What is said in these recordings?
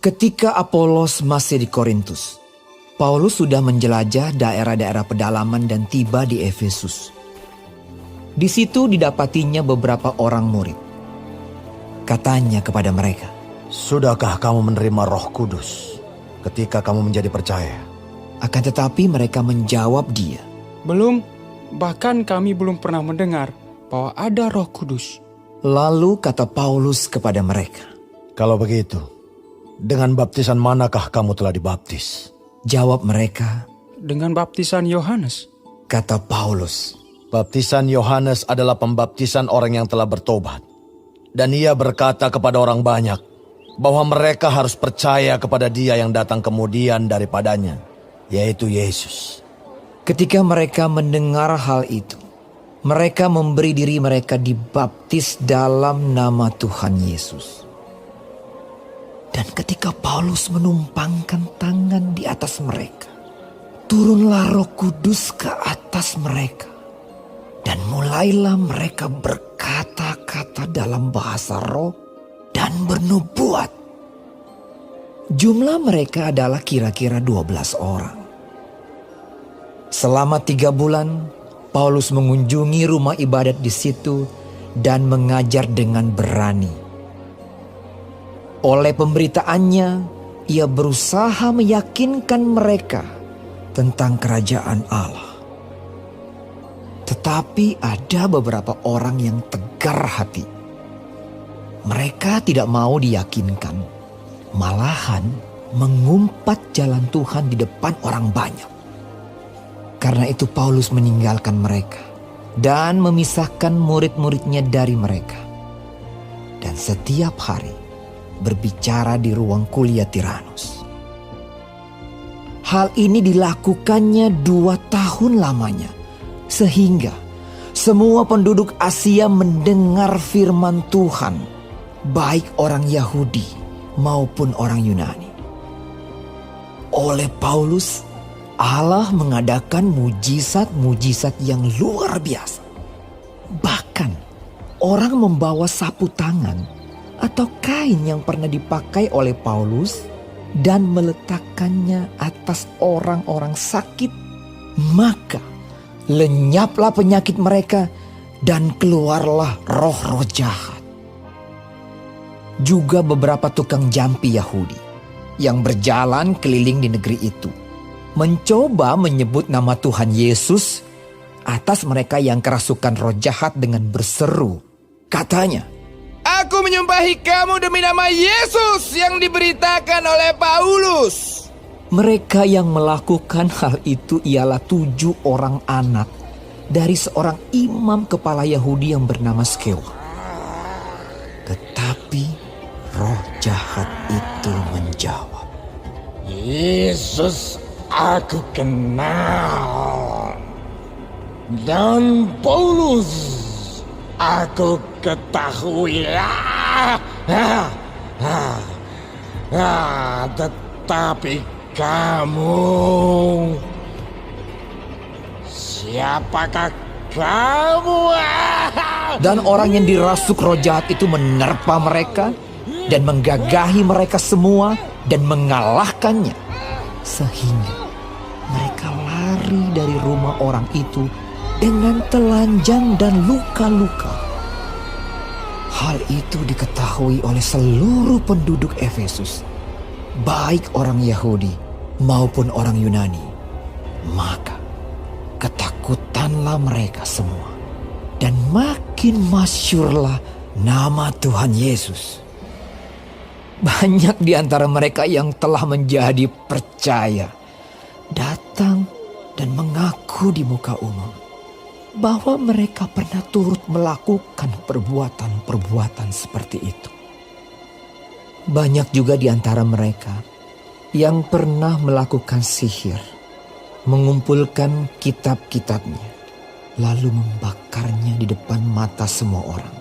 Ketika Apolos masih di Korintus, Paulus sudah menjelajah daerah-daerah pedalaman dan tiba di Efesus. Di situ didapatinya beberapa orang murid. Katanya kepada mereka, "Sudahkah kamu menerima Roh Kudus ketika kamu menjadi percaya?" Akan tetapi mereka menjawab dia, "Belum, bahkan kami belum pernah mendengar bahwa ada Roh Kudus." Lalu kata Paulus kepada mereka, "Kalau begitu, dengan baptisan manakah kamu telah dibaptis?" Jawab mereka, "Dengan baptisan Yohanes." Kata Paulus, "Baptisan Yohanes adalah pembaptisan orang yang telah bertobat. Dan ia berkata kepada orang banyak bahwa mereka harus percaya kepada Dia yang datang kemudian daripadanya, yaitu Yesus." Ketika mereka mendengar hal itu, mereka memberi diri mereka dibaptis dalam nama Tuhan Yesus. Dan ketika Paulus menumpangkan tangan di atas mereka, turunlah Roh Kudus ke atas mereka. Dan mulailah mereka berkata-kata dalam bahasa roh dan bernubuat. Jumlah mereka adalah kira-kira 12 orang. Selama 3 bulan, Paulus mengunjungi rumah ibadat di situ dan mengajar dengan berani. Oleh pemberitaannya, ia berusaha meyakinkan mereka tentang kerajaan Allah. Tetapi ada beberapa orang yang tegar hati. Mereka tidak mau diyakinkan, malahan mengumpat jalan Tuhan di depan orang banyak. Karena itu Paulus meninggalkan mereka dan memisahkan murid-muridnya dari mereka. Dan setiap hari berbicara di ruang kuliah Tiranus. Hal ini dilakukannya 2 tahun lamanya. Sehingga semua penduduk Asia mendengar firman Tuhan, baik orang Yahudi maupun orang Yunani. Oleh Paulus, Allah mengadakan mujizat-mujizat yang luar biasa. Bahkan orang membawa sapu tangan atau kain yang pernah dipakai oleh Paulus dan meletakkannya atas orang-orang sakit, maka lenyaplah penyakit mereka dan keluarlah roh-roh jahat. Juga beberapa tukang jampi Yahudi yang berjalan keliling di negeri itu mencoba menyebut nama Tuhan Yesus atas mereka yang kerasukan roh jahat dengan berseru. Katanya, "Aku menyumpahi kamu demi nama Yesus yang diberitakan oleh Paulus." Mereka yang melakukan hal itu ialah 7 orang anak dari seorang imam kepala Yahudi yang bernama Skewa. Tetapi roh jahat itu menjawab, "Yesus aku kenal, dan Paulus aku ketahui. Tetapi kamu, siapakah kamu?" Dan orang yang dirasuk roh jahat itu menerpa mereka dan menggagahi mereka semua dan mengalahkannya. Sehingga mereka lari dari rumah orang itu dengan telanjang dan luka-luka. Hal itu diketahui oleh seluruh penduduk Efesus, baik orang Yahudi maupun orang Yunani. Maka ketakutanlah mereka semua, dan makin masyhurlah nama Tuhan Yesus. Banyak di antara mereka yang telah menjadi percaya datang dan mengaku di muka umum bahwa mereka pernah turut melakukan perbuatan-perbuatan seperti itu. Banyak juga di antara mereka yang pernah melakukan sihir, mengumpulkan kitab-kitabnya, lalu membakarnya di depan mata semua orang.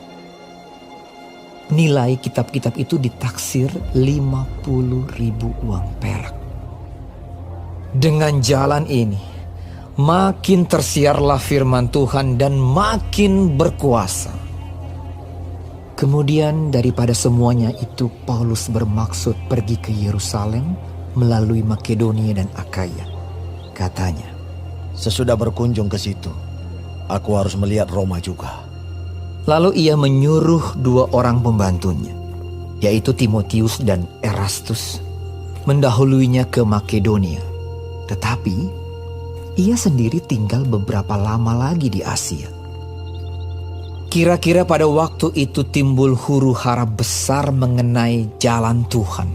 Nilai kitab-kitab itu ditaksir 50.000 uang perak. Dengan jalan ini, makin tersiarlah firman Tuhan dan makin berkuasa. Kemudian daripada semuanya itu Paulus bermaksud pergi ke Yerusalem melalui Makedonia dan Akaya. Katanya, Sesudah berkunjung ke situ, aku harus melihat Roma juga. lalu ia menyuruh 2 orang pembantunya, yaitu Timotius dan Erastus, mendahuluinya ke Makedonia. Tetapi ia sendiri tinggal beberapa lama lagi di Asia. Kira-kira pada waktu itu timbul huru-hara besar mengenai jalan Tuhan.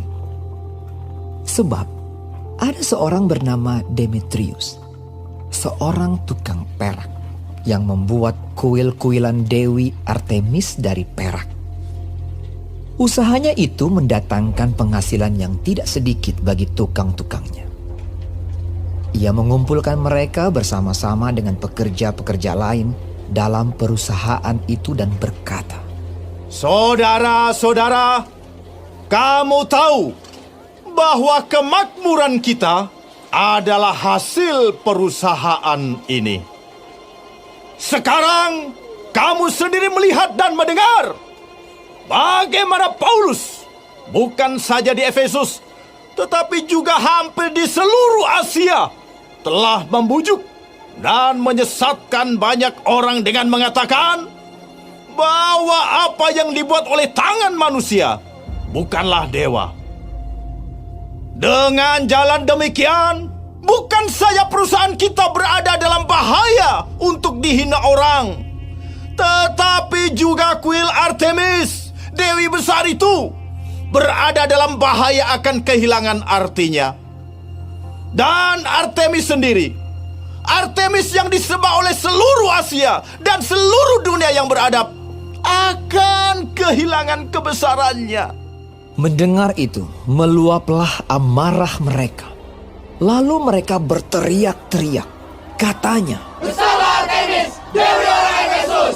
Sebab ada seorang bernama Demetrius, seorang tukang perak yang membuat kuil-kuilan Dewi Artemis dari perak. Usahanya itu mendatangkan penghasilan yang tidak sedikit bagi tukang-tukangnya. Ia mengumpulkan mereka bersama-sama dengan pekerja-pekerja lain dalam perusahaan itu dan berkata, Saudara-saudara, kamu tahu bahwa kemakmuran kita adalah hasil perusahaan ini. Sekarang kamu sendiri melihat dan mendengar bagaimana Paulus bukan saja di Efesus, tetapi juga hampir di seluruh Asia telah membujuk dan menyesatkan banyak orang dengan mengatakan bahwa apa yang dibuat oleh tangan manusia bukanlah dewa. Dengan jalan demikian, bukan saja perusahaan kita berada dalam bahaya untuk dihina orang, tetapi juga kuil Artemis, dewi besar itu, berada dalam bahaya akan kehilangan artinya. Dan Artemis sendiri, Artemis yang disembah oleh seluruh Asia dan seluruh dunia yang beradab, akan kehilangan kebesarannya. Mendengar itu, meluaplah amarah mereka. Lalu mereka berteriak-teriak. Katanya, Bersalah Artemis, Dewi orang Efesus!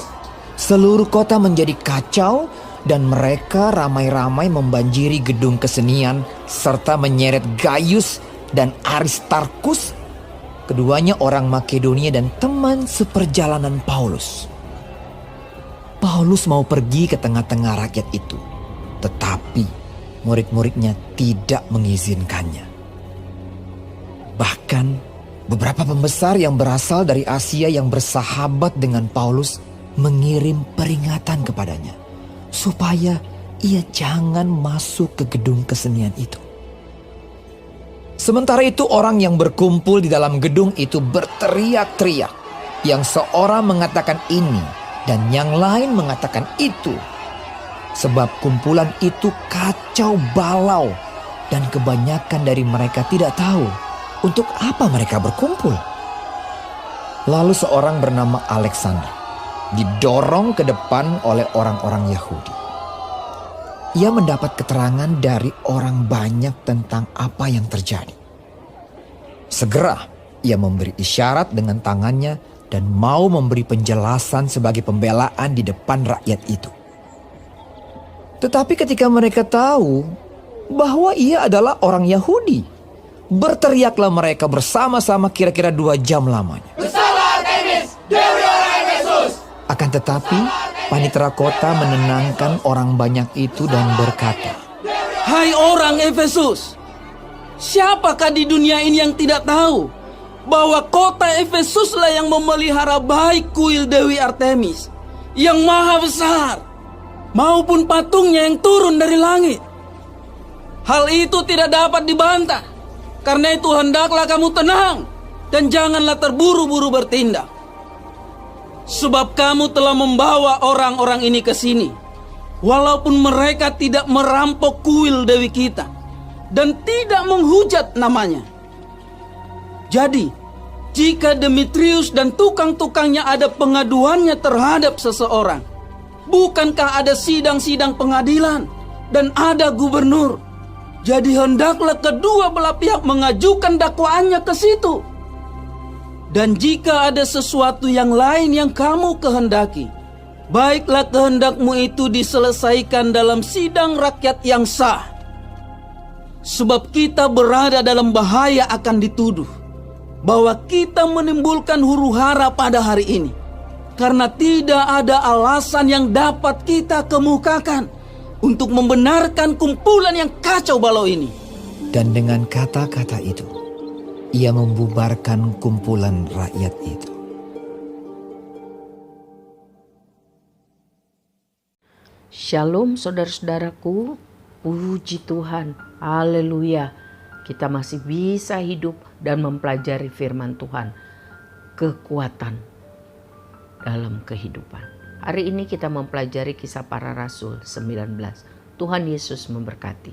seluruh kota menjadi kacau dan mereka ramai-ramai membanjiri gedung kesenian serta menyeret Gaius dan Aristarkus, keduanya orang Makedonia dan teman seperjalanan Paulus. Paulus mau pergi ke tengah-tengah rakyat itu, tetapi murid-muridnya tidak mengizinkannya. Bahkan beberapa pembesar yang berasal dari Asia yang bersahabat dengan Paulus mengirim peringatan kepadanya supaya ia jangan masuk ke gedung kesenian itu. Sementara itu orang yang berkumpul di dalam gedung itu berteriak-teriak. Yang seorang mengatakan ini dan yang lain mengatakan itu. Sebab kumpulan itu kacau balau dan kebanyakan dari mereka tidak tahu untuk apa mereka berkumpul. Lalu seorang bernama Alexander didorong ke depan oleh orang-orang Yahudi. Ia mendapat keterangan dari orang banyak tentang apa yang terjadi. Segera ia memberi isyarat dengan tangannya dan mau memberi penjelasan sebagai pembelaan di depan rakyat itu. Tetapi ketika mereka tahu bahwa ia adalah orang Yahudi, berteriaklah mereka bersama-sama kira-kira 2 jam lamanya. Bersalah Artemis, Dewi orang Efesus! Akan tetapi panitera kota menenangkan orang banyak itu dan berkata, Hai orang Efesus, siapakah di dunia ini yang tidak tahu bahwa kota Efesuslah yang memelihara baik kuil Dewi Artemis yang maha besar, maupun patungnya yang turun dari langit. Hal itu tidak dapat dibantah. Karena itu hendaklah kamu tenang dan janganlah terburu-buru bertindak. Sebab kamu telah membawa orang-orang ini ke sini, walaupun mereka tidak merampok kuil Dewi kita dan tidak menghujat namanya. Jadi, jika Demetrius dan tukang-tukangnya ada pengaduannya terhadap seseorang, bukankah ada sidang-sidang pengadilan dan ada gubernur? Jadi hendaklah kedua belah pihak mengajukan dakwaannya ke situ. Dan jika ada sesuatu yang lain yang kamu kehendaki, baiklah kehendakmu itu diselesaikan dalam sidang rakyat yang sah. Sebab kita berada dalam bahaya akan dituduh bahwa kita menimbulkan huru-hara pada hari ini. Karena tidak ada alasan yang dapat kita kemukakan untuk membenarkan kumpulan yang kacau balau ini. Dan dengan kata-kata itu, ia membubarkan kumpulan rakyat itu. Shalom saudara-saudaraku, puji Tuhan, haleluya. Kita masih bisa hidup dan mempelajari firman Tuhan, kekuatan dalam kehidupan. Hari ini kita mempelajari Kisah Para Rasul 19. Tuhan Yesus memberkati.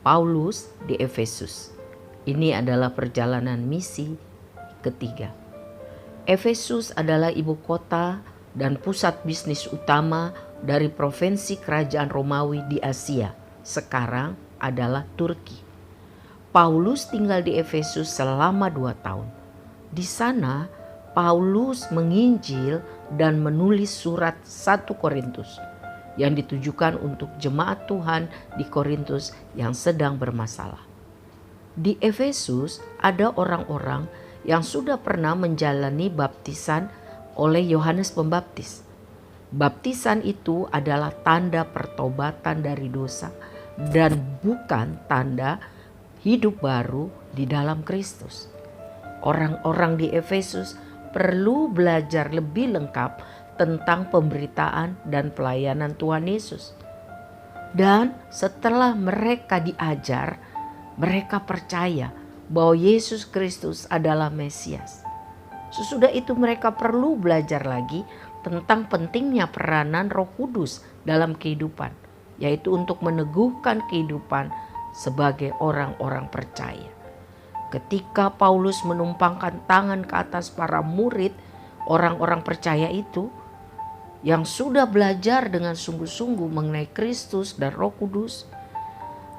Paulus di Efesus. Ini adalah perjalanan misi ketiga. Efesus adalah ibu kota dan pusat bisnis utama dari provinsi kerajaan Romawi di Asia. Sekarang adalah Turki. Paulus tinggal di Efesus selama 2 tahun. Di sana Paulus menginjil dan menulis surat 1 Korintus yang ditujukan untuk jemaat Tuhan di Korintus yang sedang bermasalah. Di Efesus ada orang-orang yang sudah pernah menjalani baptisan oleh Yohanes Pembaptis. Baptisan itu adalah tanda pertobatan dari dosa dan bukan tanda hidup baru di dalam Kristus. Orang-orang di Efesus perlu belajar lebih lengkap tentang pemberitaan dan pelayanan Tuhan Yesus. Dan setelah mereka diajar, mereka percaya bahwa Yesus Kristus adalah Mesias. Sesudah itu mereka perlu belajar lagi tentang pentingnya peranan Roh Kudus dalam kehidupan, yaitu untuk meneguhkan kehidupan sebagai orang-orang percaya. Ketika Paulus menumpangkan tangan ke atas para murid, orang-orang percaya itu yang sudah belajar dengan sungguh-sungguh mengenai Kristus dan Roh Kudus,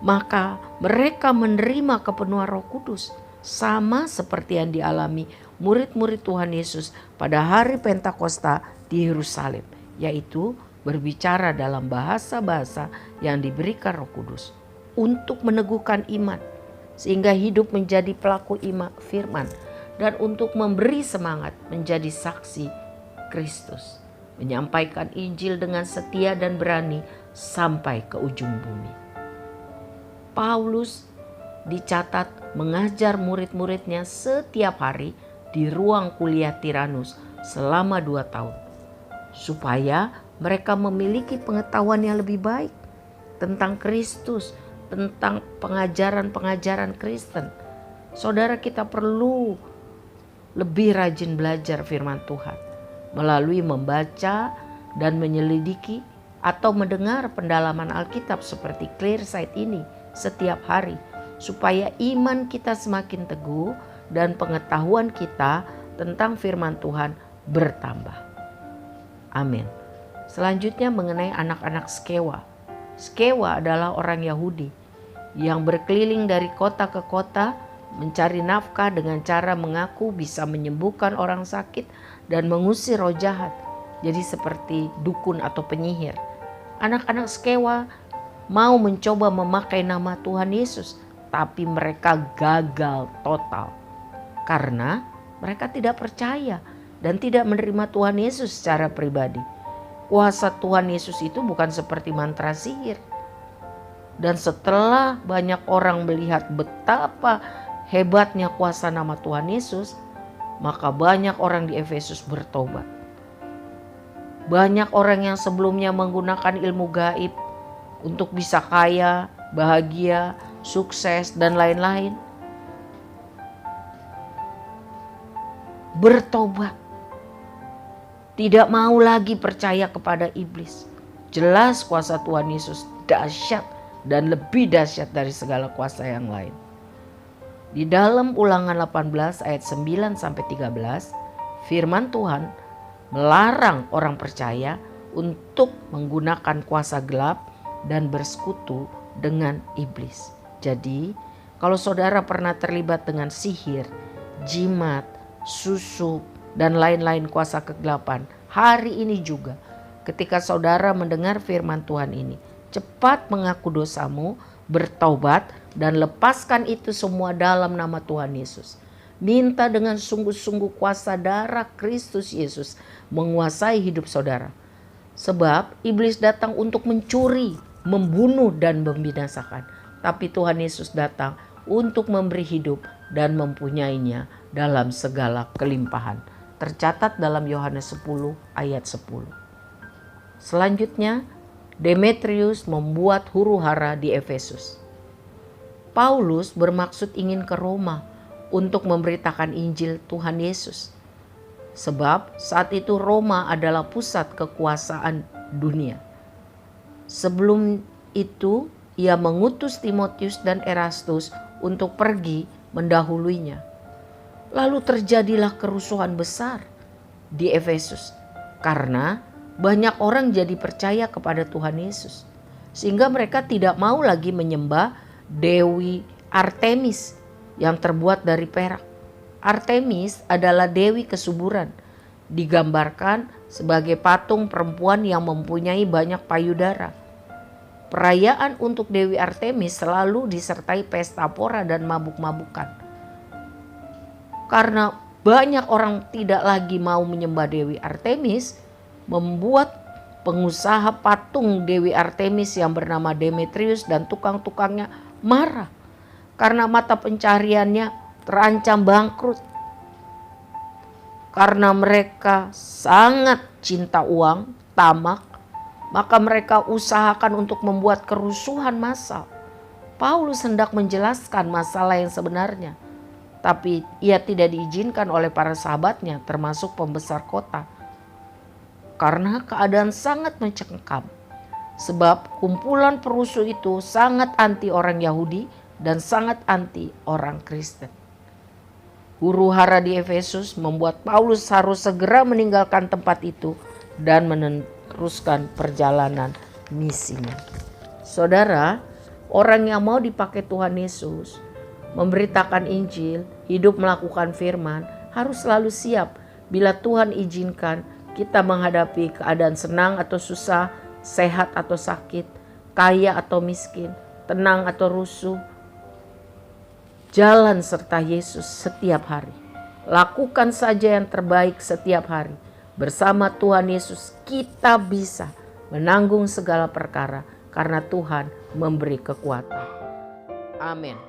maka mereka menerima kepenuhan Roh Kudus sama seperti yang dialami murid-murid Tuhan Yesus pada hari Pentakosta di Yerusalem, yaitu berbicara dalam bahasa-bahasa yang diberikan Roh Kudus untuk meneguhkan iman sehingga hidup menjadi pelaku iman firman dan untuk memberi semangat menjadi saksi Kristus, menyampaikan Injil dengan setia dan berani sampai ke ujung bumi. Paulus dicatat mengajar murid-muridnya setiap hari di ruang kuliah Tiranus selama 2 tahun, supaya mereka memiliki pengetahuan yang lebih baik tentang Kristus, tentang pengajaran-pengajaran Kristen. Saudara, kita perlu lebih rajin belajar firman Tuhan melalui membaca dan menyelidiki atau mendengar pendalaman Alkitab seperti Clear Sight ini setiap hari, supaya iman kita semakin teguh dan pengetahuan kita tentang firman Tuhan bertambah. Amin. Selanjutnya mengenai anak-anak Skewa. Skewa adalah orang Yahudi yang berkeliling dari kota ke kota mencari nafkah dengan cara mengaku bisa menyembuhkan orang sakit dan mengusir roh jahat. Jadi seperti dukun atau penyihir. Anak-anak Skewa mau mencoba memakai nama Tuhan Yesus, tapi mereka gagal total karena mereka tidak percaya dan tidak menerima Tuhan Yesus secara pribadi. Kuasa Tuhan Yesus itu bukan seperti mantra sihir. Dan setelah banyak orang melihat betapa hebatnya kuasa nama Tuhan Yesus, maka banyak orang di Efesus bertobat. Banyak orang yang sebelumnya menggunakan ilmu gaib untuk bisa kaya, bahagia, sukses, dan lain-lain, bertobat. Tidak mau lagi percaya kepada iblis. Jelas kuasa Tuhan Yesus dahsyat dan lebih dahsyat dari segala kuasa yang lain. Di dalam Ulangan 18 ayat 9-13, firman Tuhan melarang orang percaya untuk menggunakan kuasa gelap dan bersekutu dengan iblis. Jadi, kalau saudara pernah terlibat dengan sihir, jimat, susuk, dan lain-lain kuasa kegelapan, hari ini juga ketika saudara mendengar firman Tuhan ini, cepat mengaku dosamu, bertaubat, dan lepaskan itu semua dalam nama Tuhan Yesus. Minta dengan sungguh-sungguh kuasa darah Kristus Yesus menguasai hidup saudara. Sebab iblis datang untuk mencuri, membunuh dan membinasakan. Tapi Tuhan Yesus datang untuk memberi hidup dan mempunyainya dalam segala kelimpahan. Tercatat dalam Yohanes 10 ayat 10. Selanjutnya, Demetrius membuat huru-hara di Efesus. Paulus bermaksud ingin ke Roma untuk memberitakan Injil Tuhan Yesus. Sebab saat itu Roma adalah pusat kekuasaan dunia. Sebelum itu ia mengutus Timotius dan Erastus untuk pergi mendahuluinya. Lalu terjadilah kerusuhan besar di Efesus karena banyak orang jadi percaya kepada Tuhan Yesus. Sehingga mereka tidak mau lagi menyembah Dewi Artemis yang terbuat dari perak. Artemis adalah dewi kesuburan, digambarkan sebagai patung perempuan yang mempunyai banyak payudara. Perayaan untuk Dewi Artemis selalu disertai pesta pora dan mabuk-mabukan. Karena banyak orang tidak lagi mau menyembah Dewi Artemis, membuat pengusaha patung Dewi Artemis yang bernama Demetrius dan tukang-tukangnya marah karena mata pencariannya terancam bangkrut. Karena mereka sangat cinta uang, tamak, maka mereka usahakan untuk membuat kerusuhan massal. Paulus hendak menjelaskan masalah yang sebenarnya, tapi ia tidak diizinkan oleh para sahabatnya, termasuk pembesar kota. Karena keadaan sangat mencengkam. Sebab kumpulan perusuh itu sangat anti orang Yahudi dan sangat anti orang Kristen. Huru-hara di Efesus membuat Paulus harus segera meninggalkan tempat itu dan meneruskan perjalanan misinya. Saudara, orang yang mau dipakai Tuhan Yesus, memberitakan Injil, hidup melakukan firman, harus selalu siap bila Tuhan izinkan kita menghadapi keadaan senang atau susah, sehat atau sakit, kaya atau miskin, tenang atau rusuh. Jalan serta Yesus setiap hari. Lakukan saja yang terbaik setiap hari. Bersama Tuhan Yesus kita bisa menanggung segala perkara karena Tuhan memberi kekuatan. Amin.